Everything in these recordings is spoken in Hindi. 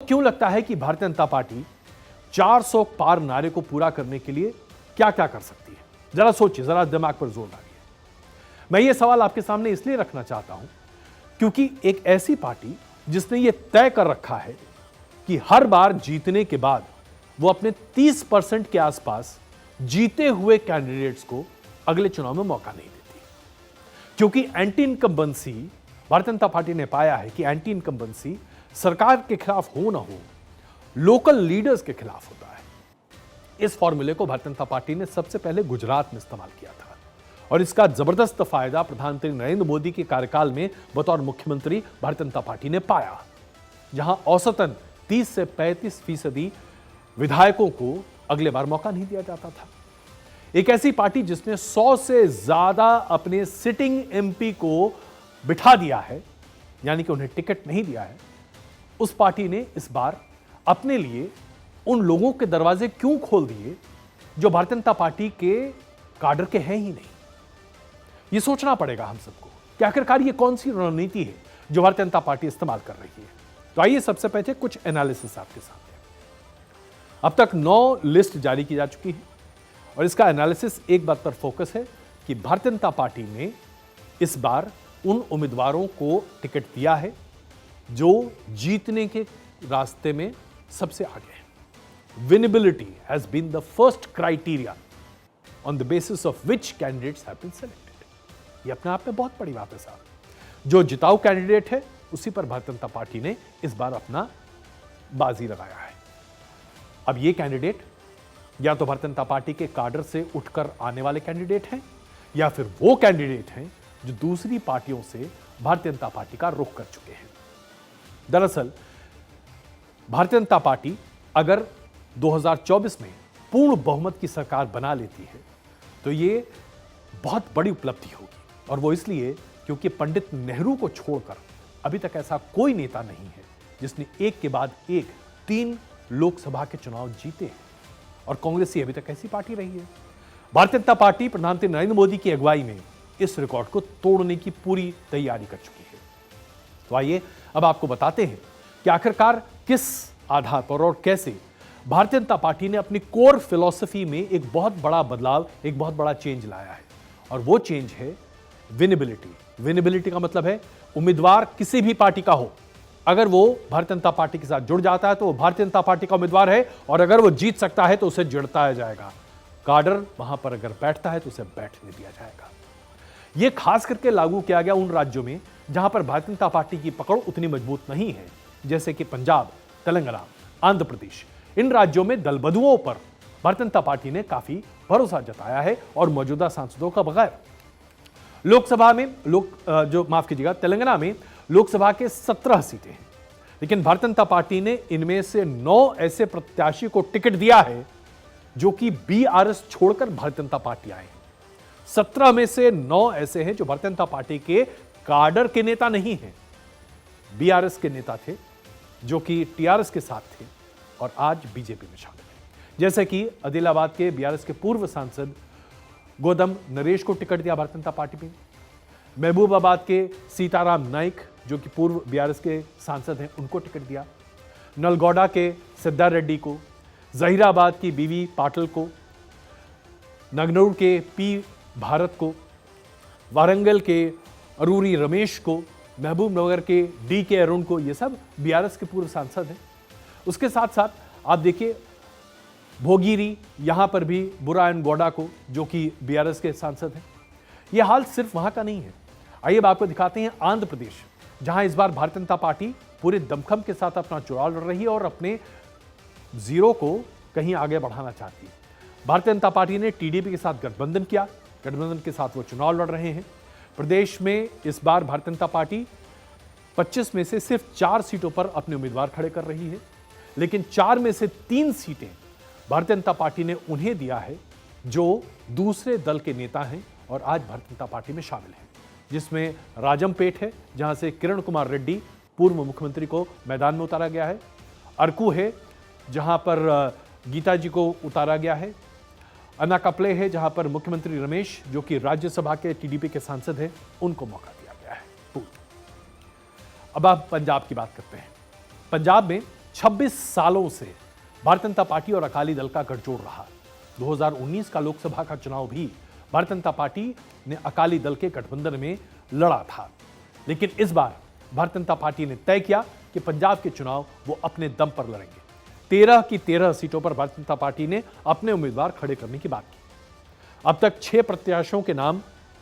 क्यों लगता है कि भारतीय जनता पार्टी 400 पार नारे को पूरा करने के लिए क्या क्या कर सकती है? जरा सोचिए, जरा दिमाग पर जोर डालिए। मैं ये सवाल आपके सामने इसलिए रखना चाहता हूं क्योंकि एक ऐसी पार्टी जिसने ये तय कर रखा है कि हर बार जीतने के बाद वो अपने 30% के आसपास जीते हुए कैंडिडेट्स को अगले चुनाव में मौका नहीं देती, क्योंकि anti incumbency Bharatiya Janata party ने पाया है कि एंटी इनकम्बेंसी सरकार के खिलाफ हो ना हो, लोकल लीडर्स के खिलाफ होता है। इस फॉर्मूले को भारतीय जनता पार्टी ने सबसे पहले गुजरात में इस्तेमाल किया था और इसका जबरदस्त फायदा प्रधानमंत्री नरेंद्र मोदी के कार्यकाल में बतौर मुख्यमंत्री भारतीय जनता पार्टी ने पाया, जहां औसतन 30 से 35% विधायकों को अगले बार मौका नहीं दिया जाता था। एक ऐसी पार्टी जिसने 100 से ज्यादा अपने सिटिंग एमपी को बिठा दिया है, यानी कि उन्हें टिकट नहीं दिया है, उस पार्टी ने इस बार अपने लिए उन लोगों के दरवाजे क्यों खोल दिए जो भारतीय जनता पार्टी के काडर के हैं ही नहीं। यह सोचना पड़ेगा हम सबको कि आखिरकार ये कौन सी रणनीति है जो भारतीय जनता पार्टी इस्तेमाल कर रही है। तो आइए सबसे पहले कुछ एनालिसिस आपके सामने। अब तक 9 लिस्ट जारी की जा चुकी है और इसका एनालिसिस एक बात पर फोकस है कि भारतीय जनता पार्टी ने इस बार उन उम्मीदवारों को टिकट दिया है जो जीतने के रास्ते में सबसे आगे हैं। Winnability has been the first criteria on the basis of which candidates have been selected. ये अपने आप में बहुत बड़ी बात है साहब। जो जिताऊ कैंडिडेट है उसी पर भारतीय जनता पार्टी ने इस बार अपना बाजी लगाया है। अब ये कैंडिडेट या तो भारतीय जनता पार्टी के काडर से उठकर आने वाले कैंडिडेट हैं या फिर वो कैंडिडेट हैं जो दूसरी पार्टियों से भारतीय जनता पार्टी का रुख कर चुके हैं। दरअसल भारतीय जनता पार्टी अगर 2024 में पूर्ण बहुमत की सरकार बना लेती है तो ये बहुत बड़ी उपलब्धि होगी, और वो इसलिए क्योंकि पंडित नेहरू को छोड़कर अभी तक ऐसा कोई नेता नहीं है जिसने एक के बाद एक 3 लोकसभा के चुनाव जीते हैं, और कांग्रेस ही अभी तक ऐसी पार्टी रही है। भारतीय जनता पार्टी प्रधानमंत्री नरेंद्र मोदी की अगुवाई में इस रिकॉर्ड को तोड़ने की पूरी तैयारी कर चुकी है। तो आइए अब आपको बताते हैं कि आखिरकार किस आधार पर और कैसे भारतीय जनता पार्टी ने अपनी कोर फिलॉसफी में एक बहुत बड़ा बदलाव, एक बहुत बड़ा चेंज लाया है, और वो चेंज है विनेबिलिटी। विनेबिलिटी का मतलब है उम्मीदवार किसी भी पार्टी का हो, अगर वो भारतीय जनता पार्टी के साथ जुड़ जाता है तो वो भारतीय जनता पार्टी का उम्मीदवार है, और अगर वो जीत सकता है तो उसे जिताया जाएगा। काडर वहां पर अगर बैठता है तो उसे बैठने दिया जाएगा। यह खास करके लागू किया गया उन राज्यों में जहां पर भारतीय जनता पार्टी की पकड़ उतनी मजबूत नहीं है, जैसे कि पंजाब, तेलंगाना, आंध्र प्रदेश। इन राज्यों में दलबदुओं पर भारतीय जनता पार्टी ने काफी भरोसा जताया है और मौजूदा सांसदों का बगैर लोकसभा में तेलंगाना में लोकसभा के 17 सीटें हैं, लेकिन भारतीय जनता पार्टी ने इनमें से 9 ऐसे प्रत्याशी को टिकट दिया है जो कि बीआरएस छोड़कर भारतीय जनता पार्टी आए हैं। 17 में से 9 ऐसे हैं जो भारतीय जनता पार्टी के काडर के नेता नहीं हैं, बीआरएस के नेता थे जो कि टीआरएस के साथ थे और आज बीजेपी में शामिल हैं। जैसे कि आदिलाबाद के बीआरएस के पूर्व सांसद गोदम नरेश को टिकट दिया भारतीय जनता पार्टी में। महबूबाबाद के सीताराम नाइक जो कि पूर्व बीआरएस के सांसद हैं, उनको टिकट दिया। नलगौड़ा के सिद्धार्थ रेड्डी को, जहीराबाद की बीवी पाटिल को, नगनूर के पी भारत को, वारंगल के अरूरी रमेश को, महबूबनगर के डी के अरुण को, ये सब बीआरएस के पूर्व सांसद हैं। उसके साथ साथ आप देखिए भोगिरी, यहां पर भी बुरायन गौड़ा को, जो कि बीआरएस के सांसद हैं। यह हाल सिर्फ वहां का नहीं है। आइए अब आपको दिखाते हैं आंध्र प्रदेश, जहां इस बार भारतीय जनता पार्टी पूरे दमखम के साथ अपना चुनाव लड़ रही है और अपने जीरो को कहीं आगे बढ़ाना चाहती है। भारतीय जनता पार्टी ने टीडीपी के साथ गठबंधन किया, गठबंधन के साथ वो चुनाव लड़ रहे हैं। प्रदेश में इस बार भारतीय जनता पार्टी 25 में से सिर्फ 4 सीटों पर अपने उम्मीदवार खड़े कर रही है, लेकिन 4 में से 3 सीटें भारतीय जनता पार्टी ने उन्हें दिया है जो दूसरे दल के नेता हैं और आज भारतीय जनता पार्टी में शामिल हैं, जिसमें राजमपेट है जहां से किरण कुमार रेड्डी पूर्व मुख्यमंत्री को मैदान में उतारा गया है, अरकू है जहां पर गीता जी को उतारा गया है, अनाकाप्ले है जहां पर मुख्यमंत्री रमेश जो कि राज्यसभा के टीडीपी के सांसद हैं, उनको मौका दिया गया है। अब आप पंजाब की बात करते हैं। पंजाब में 26 सालों से भारतीय जनता पार्टी और अकाली दल का गठजोड़ रहा। 2019 का लोकसभा का चुनाव भी भारतीय जनता पार्टी ने अकाली दल के गठबंधन में लड़ा था, लेकिन इस बार भारतीय जनता पार्टी ने तय किया कि पंजाब के चुनाव वो अपने दम पर लड़ेंगे। 13 की 13 सीटों पर भारतीय जनता पार्टी ने अपने उम्मीदवार खड़े करने की बात की। अब तक 6 प्रत्याशियों के नाम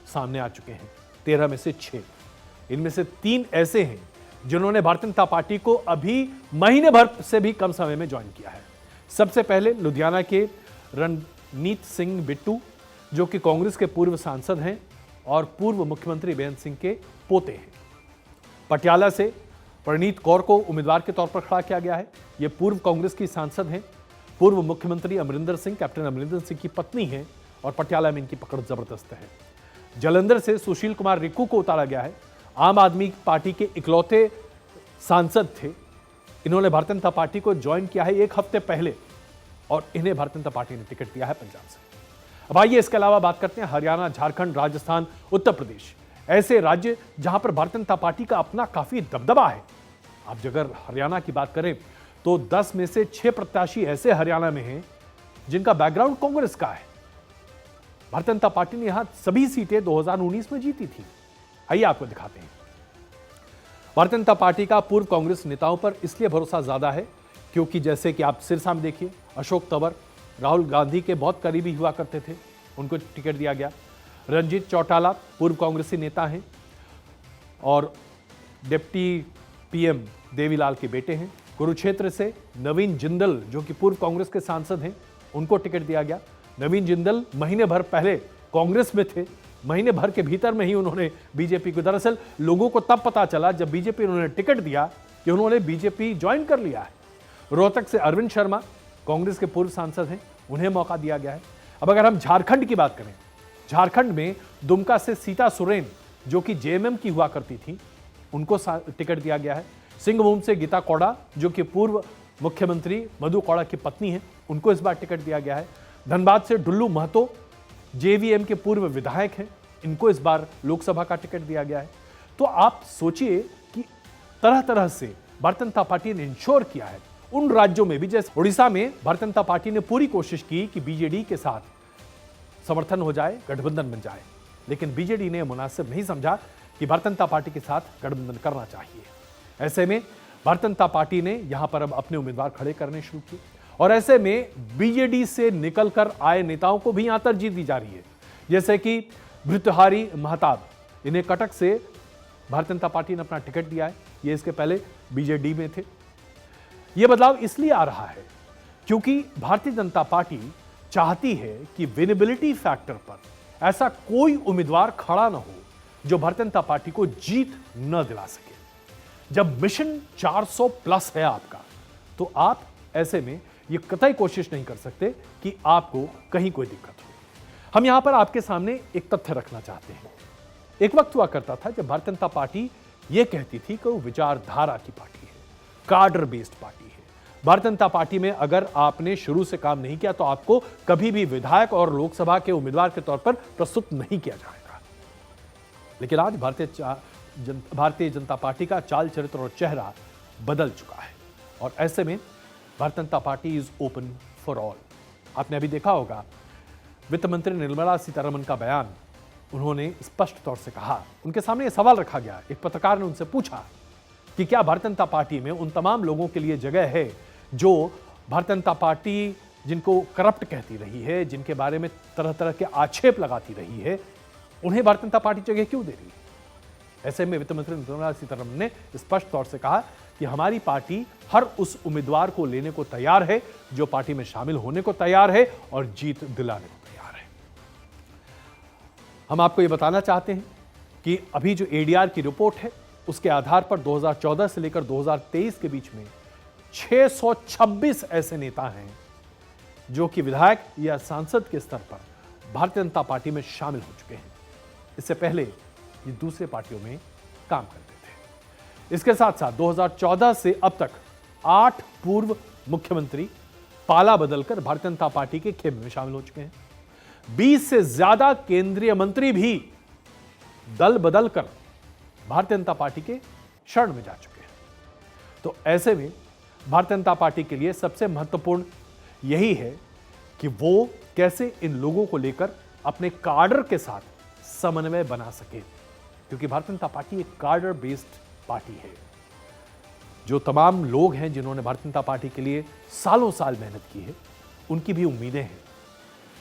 सामने आ चुके हैं, 13 में से 6। इनमें से 3 ऐसे हैं जिन्होंने भारतीय जनता पार्टी को अभी महीने भर से भी कम समय में ज्वाइन किया है। सबसे पहले लुधियाना के रणनीत सिंह बिट्टू, जो कि कांग्रेस के पूर्व सांसद हैं और पूर्व मुख्यमंत्री बेअंत सिंह के पोते हैं। पटियाला से परनीत कौर को उम्मीदवार के तौर पर खड़ा किया गया है। ये पूर्व कांग्रेस की सांसद हैं, पूर्व मुख्यमंत्री अमरिंदर सिंह, कैप्टन अमरिंदर सिंह की पत्नी हैं और पटियाला में इनकी पकड़ जबरदस्त है। जालंधर से सुशील कुमार रिक्कू को उतारा गया है। आम आदमी पार्टी के इकलौते सांसद थे। इन्होंने भारतीय जनता पार्टी को ज्वाइन किया है 1 हफ्ते पहले और इन्हें भारतीय जनता पार्टी ने टिकट दिया है पंजाब से। अब आइए इसके अलावा बात करते हैं हरियाणा, झारखंड, राजस्थान, उत्तर प्रदेश, ऐसे राज्य जहां पर भारतीय जनता पार्टी का अपना काफी दबदबा है। आप अगर हरियाणा की बात करें तो 10 में से 6 प्रत्याशी ऐसे हरियाणा में हैं जिनका बैकग्राउंड कांग्रेस का है। भारतीय जनता पार्टी ने यहां सभी सीटें 2019 में जीती थी। आइए आपको दिखाते हैं। भारतीय जनता पार्टी का पूर्व कांग्रेस नेताओं पर इसलिए भरोसा ज्यादा है क्योंकि जैसे कि आप सिरसा में देखिए, अशोक तंवर राहुल गांधी के बहुत करीबी हुआ करते थे, उनको टिकट दिया गया। रंजीत चौटाला पूर्व कांग्रेसी नेता हैं और डिप्टी पीएम देवीलाल के बेटे हैं। कुरुक्षेत्र से नवीन जिंदल, जो कि पूर्व कांग्रेस के सांसद हैं, उनको टिकट दिया गया। नवीन जिंदल महीने भर पहले कांग्रेस में थे, महीने भर के भीतर में ही उन्होंने बीजेपी को, दरअसल लोगों को तब पता चला जब बीजेपी उन्होंने टिकट दिया कि उन्होंने बीजेपी ज्वाइन कर लिया है। रोहतक से अरविंद शर्मा कांग्रेस के पूर्व सांसद हैं, उन्हें मौका दिया गया है। अब अगर हम झारखंड की बात करें, झारखंड में दुमका से सीता सोरेन, जो कि जेएमएम की हुआ करती थी, उनको टिकट दिया गया है। सिंहभूम से गीता कौड़ा, जो कि पूर्व मुख्यमंत्री मधु कौड़ा की पत्नी है, उनको इस बार टिकट दिया गया है। धनबाद से डुल्लू महतो जेवीएम के पूर्व विधायक हैं, इनको इस बार लोकसभा का टिकट दिया गया है। तो आप सोचिए कि तरह तरह से भारतीय जनता पार्टी ने इंश्योर किया है उन राज्यों में भी, जैसे उड़ीसा में भारतीय जनता पार्टी ने पूरी कोशिश की कि बीजेडी के साथ समर्थन हो जाए, गठबंधन बन जाए, लेकिन बीजेडी ने मुनासिब नहीं समझा कि भारतीय जनता पार्टी के साथ गठबंधन करना चाहिए। ऐसे में भारतीय जनता पार्टी ने यहां पर अब अपने उम्मीदवार खड़े करने शुरू किए और ऐसे में बीजेडी से निकलकर आए नेताओं को भी यहां तरजीह दी जा रही है, जैसे कि भृतहारी महताब, इन्हें कटक से भारतीय जनता पार्टी ने अपना टिकट दिया है। ये इसके पहले बीजेडी में थे। यह बदलाव इसलिए आ रहा है क्योंकि भारतीय जनता पार्टी चाहती है कि विनेबिलिटी फैक्टर पर ऐसा कोई उम्मीदवार खड़ा ना हो जो भारतीय जनता पार्टी को जीत न दिला सके। जब मिशन 400 प्लस है आपका, तो आप ऐसे में यह कतई कोशिश नहीं कर सकते कि आपको कहीं कोई दिक्कत हो। हम यहां पर आपके सामने एक तथ्य रखना चाहते हैं। एक वक्त हुआ करता था जब भारतीय जनता पार्टी यह कहती थी कि वो विचारधारा की पार्टी है, कार्डर बेस्ड पार्टी है। भारतीय जनता पार्टी में अगर आपने शुरू से काम नहीं किया तो आपको कभी भी विधायक और लोकसभा के उम्मीदवार के तौर पर प्रस्तुत नहीं किया जाएगा। लेकिन आज भारतीय जनता पार्टी का चाल चरित्र और चेहरा बदल चुका है और ऐसे में Bharatiya Janata party is open for all. आपने अभी देखा होगा वित्त मंत्री निर्मला सीतारमण का बयान, उन्होंने स्पष्ट तौर से कहा, उनके सामने यह सवाल रखा गया, एक पत्रकार ने उनसे पूछा कि क्या भारतीय जनता पार्टी में उन तमाम लोगों के लिए जगह है जो भारतीय जनता पार्टी जिनको करप्ट कहती रही है, जिनके बारे में तरह तरह के आक्षेप लगाती रही है, उन्हें भारतीय जनता पार्टी जगह क्यों दे रही है। ऐसे में वित्त मंत्री निर्मला सीतारमण ने स्पष्ट तौर से कहा कि हमारी पार्टी हर उस उम्मीदवार को लेने को तैयार है जो पार्टी में शामिल होने को तैयार है और जीत दिलाने को तैयार है। हम आपको यह बताना चाहते हैं कि अभी जो एडीआर की रिपोर्ट है उसके आधार पर 2014 से लेकर 2023 के बीच में 626 ऐसे नेता हैं जो कि विधायक या सांसद के स्तर पर भारतीय जनता पार्टी में शामिल हो चुके हैं। इससे पहले ये दूसरे पार्टियों में काम करते थे। इसके साथ साथ 2014 से अब तक 8 पूर्व मुख्यमंत्री पाला बदलकर भारतीय जनता पार्टी के खेमे में शामिल हो चुके हैं। 20 से ज्यादा केंद्रीय मंत्री भी दल बदलकर भारतीय जनता पार्टी के शरण में जा चुके हैं। तो ऐसे में भारतीय जनता पार्टी के लिए सबसे महत्वपूर्ण यही है कि वो कैसे इन लोगों को लेकर अपने कार्डर के साथ समन्वय बना सके, क्योंकि भारतीय जनता पार्टी एक कार्डर बेस्ड पार्टी है। जो तमाम लोग हैं जिन्होंने भारतीय जनता पार्टी के लिए सालों साल मेहनत की है, उनकी भी उम्मीदें हैं,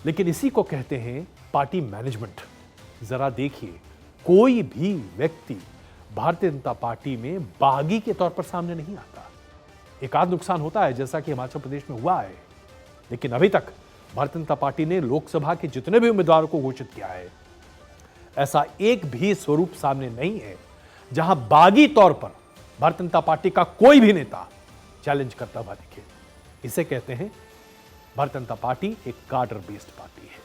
लेकिन इसी को कहते हैं पार्टी मैनेजमेंट। जरा देखिए, कोई भी व्यक्ति भारतीय जनता पार्टी में बागी के तौर पर सामने नहीं आता। एक आध नुकसान होता है, जैसा कि हिमाचल प्रदेश में हुआ है, लेकिन अभी तक भारतीय जनता पार्टी ने लोकसभा के जितने भी उम्मीदवारों को घोषित किया है, ऐसा एक भी स्वरूप सामने नहीं है जहां बागी तौर पर भारतीय जनता पार्टी का कोई भी नेता चैलेंज करता हुआ दिखे। इसे कहते हैं भारतीय जनता पार्टी एक कार्डर बेस्ड पार्टी है।